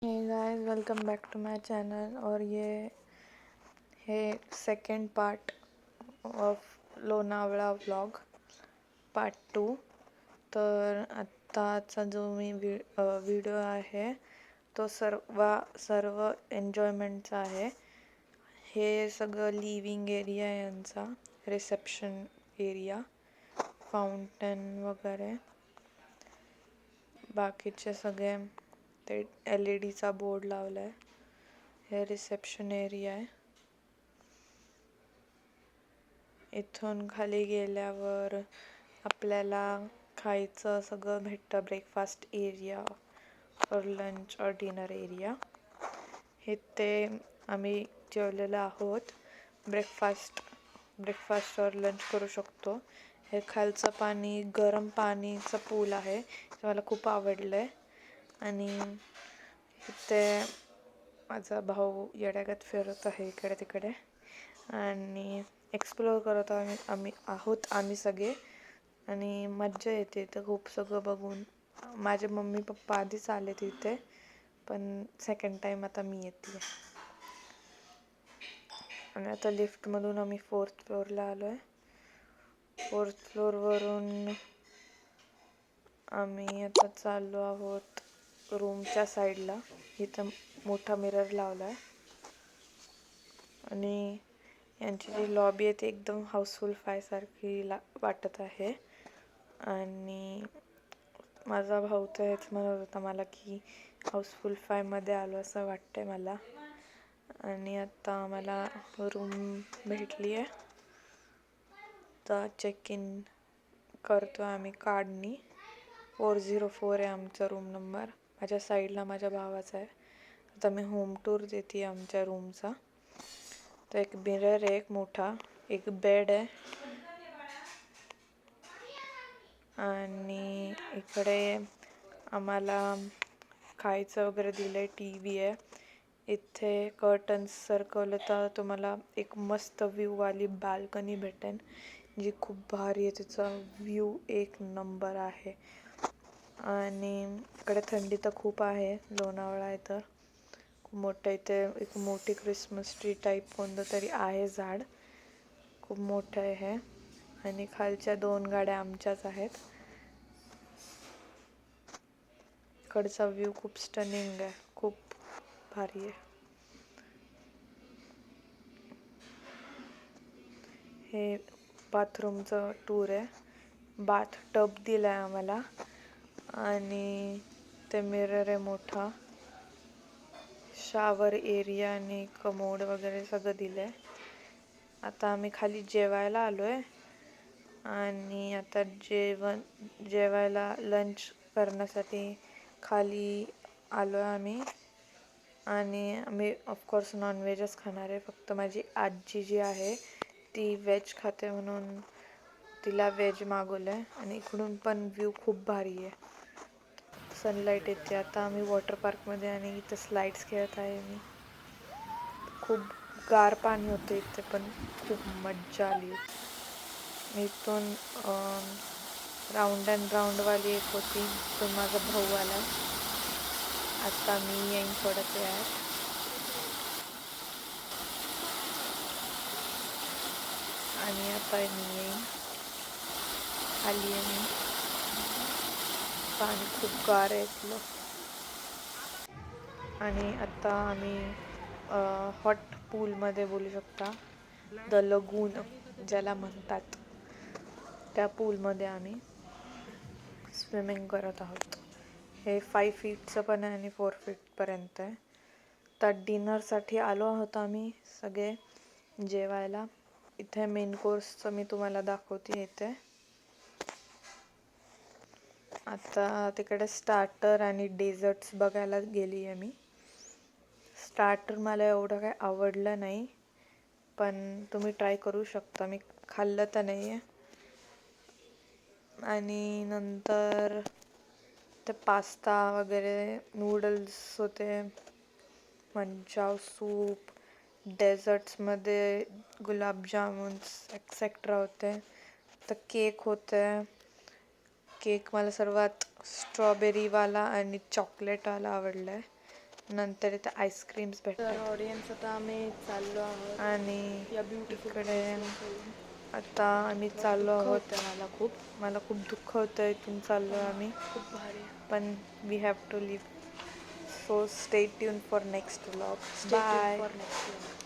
Hey guys, welcome back to my channel और ये है second part of Lonavala vlog part 2. तर आत्ताचा जो मी व्हिडिओ आहे तो सर्व एन्जॉयमेंटचा आहे. हे सगळं लिव्हिंग एरिया आहे यांचा, रिसेप्शन एरिया, फाउंटन वगैरे बाकीचे सगळे ते LED बोर्ड लावला आहे. हे रिसेप्शन एरिया आहे. इथून खाली गेल्यावर आपल्याला खायचं सगळं भेटतं. ब्रेकफास्ट एरिया और लंच और डिनर एरिया. इथे आम्ही जेवलेलो आहोत. ब्रेकफास्ट और लंच करू शकतो. हे खालचं पाणी गरम पाणीचं पूल आहे, ते मला खूप आवडलं आहे. आणि इथे माझा भाऊ येड्यागत फिरत आहे इकडे तिकडे आणि एक्सप्लोअर करत आम्ही सगळे. आणि मज्जा येते इथं खूप सगळं बघून. माझे मम्मी पप्पा आधीच आले तिथे, पण सेकंड टाईम आता मी येते. आणि आता लिफ्टमधून आम्ही 4th फ्लोअरला आलो आहे. 4th फ्लोअरवरून आम्ही आता चाललो आहोत रूमच्या साईडला. इथं मोठा मिरर लावला आहे आणि यांची जी लॉबी आहे ती एकदम हाऊसफुल सारखी वाटत आहे. आणि माझा भाऊ तर हेच म्हणत होता मला की हाऊसफुल 5मध्ये आलो असं वाटतंय मला. आणि आता आम्हाला रूम भेटली आहे, तर चेक इन करतो आम्ही कार्डनी. 404 आहे आमचा रूम नंबर. माझ्या साईडला माझ्या भावाचा आहे. आता मी होम टूर देते आमच्या रूमचा. तर एक मिरर आहे, एक मोठा, एक बेड आहे आणि इकडे आम्हाला खायचं वगैरे दिलं आहे. TV आहे इथे. कर्टन्स सरकवलं तर तुम्हाला एक मस्त व्ह्यूवाली बाल्कनी भेटेल, जी खूप भारी आहे. तिचा व्ह्यू एक नंबर आहे. आणि इकडे थंडी तर खूप आहे. लोणावळा आहे तर खूप मोठं. इथे एक मोठी क्रिसमस ट्री टाईप कोणतं तरी आहे झाड, खूप मोठं आहे. आणि खालच्या 2 गाड्या आमच्याच आहेत. इकडचा व्ह्यू खूप स्टनिंग आहे, खूप भारी आहे. हे बाथरूमचं टूर आहे. बाथ टब दिला आहे आम्हाला आणि ते मिरर आहे मोठा. शावर एरिया आणि कमोड वगैरे सगळं दिलं आहे. आता आम्ही खाली जेवायला आलो आहे आणि आता जेवायला लंच करण्यासाठी खाली आलो आहे आम्ही. आणि आम्ही ऑफकोर्स नॉनव्हेजच खाणार आहे. फक्त माझी आजी जी आहे ती व्हेज खाते म्हणून तिला व्हेज मागवलं आहे. आणि इकडून पण व्ह्यू खूप भारी आहे, सनलाईट येते. आता आम्ही वॉटर पार्कमध्ये आणि इथं स्लाईड्स खेळत आहे मी. खूप गार पाणी होतं इथे, पण खूप मज्जा आली. इथून राऊंड अँड राऊंडवाली एक होती, तो माझा भाऊ आला. आता मी येईन थोडंच वेळात. आणि आता मी येईन, आली आहे मी. पाणी खूप गार आहे इथलं. आणि आता आम्ही हॉट पूलमध्ये बोलू शकता, द लगून ज्याला म्हणतात, त्या पूलमध्ये आम्ही स्विमिंग करत आहोत. हे 5 फीटचं पण आहे आणि 4 फीटपर्यंत आहे. तर डिनरसाठी आलो आहोत आम्ही सगळे जेवायला. इथे मेन कोर्सचं मी तुम्हाला दाखवते. इथे आता तिकडे स्टार्टर आणि डेझर्ट्स बघायला गेली आहे मी. स्टार्टर मला एवढं काही आवडलं नाही, पण तुम्ही ट्राय करू शकता. मी खाल्लं तर नाही आहे. आणि नंतर ते पास्ता वगैरे, नूडल्स होते, मंचाव सूप, डेझर्ट्समध्ये गुलाबजामुन्स एक्सेट्रा होते. तर केक होते. केक मला सर्वात स्ट्रॉबेरीवाला आणि चॉकलेटवाला आवडला आहे. नंतर इथे आईस्क्रीम्स तर भेटतात. ऑडियन्स आता आम्ही चाललो आहोत आणि या ब्युटिफुल इकडे आता आम्ही चाललो दुःख आहोत. होतं मला खूप मला खूप दुःख होतं, इथून चाललो आम्ही, खूप भारी. पण we have to live. So stay tune for next vlog. Stay tune bye. For next